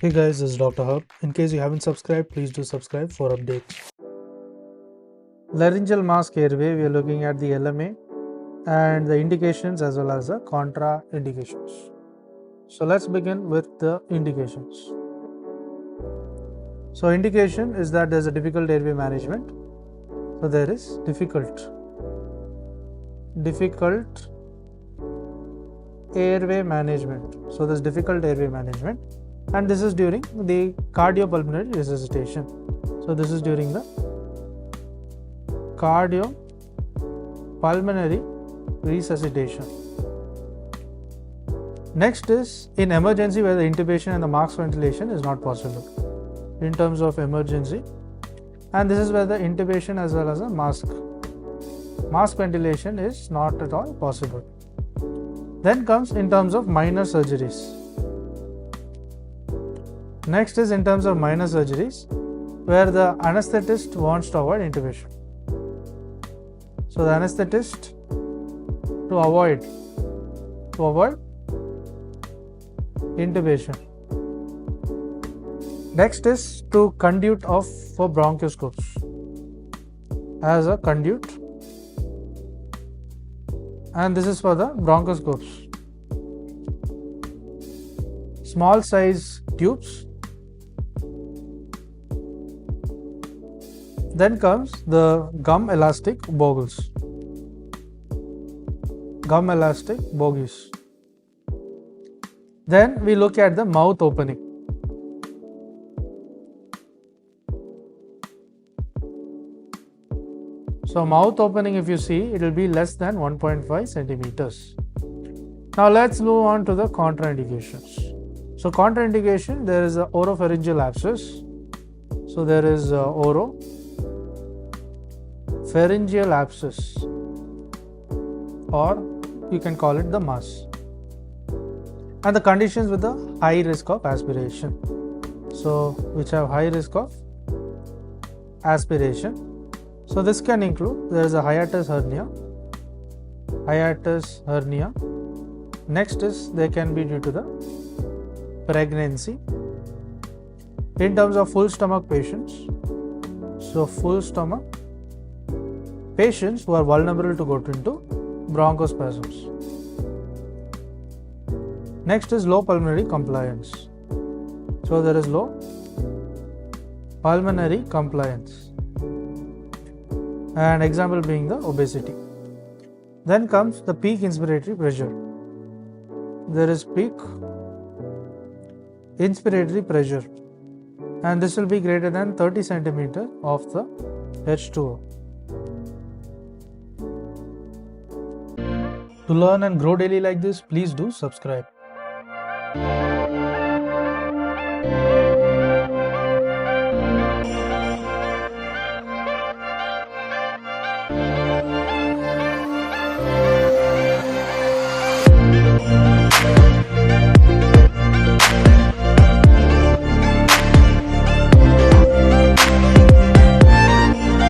Hey guys, this is Dr. Hub. In case you haven't subscribed, please do subscribe for updates. Laryngeal mask airway, we are looking at the LMA and the indications as well as the contraindications. So let's begin with the indications. So indication is that there's a difficult airway management. So there is difficult airway management. So there's difficult airway management, and this is during the cardiopulmonary resuscitation. So this is during the cardiopulmonary resuscitation. Next is in emergency where the intubation and the mask ventilation is not possible. In terms of emergency, and this is where the intubation as well as a mask ventilation is not at all possible. Then comes in terms of minor surgeries. Next is in terms of minor surgeries where the anesthetist wants to avoid intubation. So the anesthetist to avoid intubation. Next is to conduit for bronchoscopes as a conduit, and this is for the bronchoscopes. Small size tubes. Then comes the gum elastic bogies. Then we look at the mouth opening. So mouth opening, if you see, it will be less than 1.5 centimeters. Now let's move on to the contraindications. So contraindication, there is a oropharyngeal abscess. So there is oropharyngeal abscess, or you can call it the mass. And the conditions with the high risk of aspiration. So which have high risk of aspiration. So this can include, there is a hiatus hernia. Next is they can be due to the pregnancy. In terms of full stomach patients, so full stomach patients who are vulnerable to go into bronchospasms. Next is low pulmonary compliance. So there is low pulmonary compliance, and example being the obesity. Then comes the peak inspiratory pressure. There is peak inspiratory pressure, and this will be greater than 30 centimeter of the H2O. To learn and grow daily like this, please do subscribe.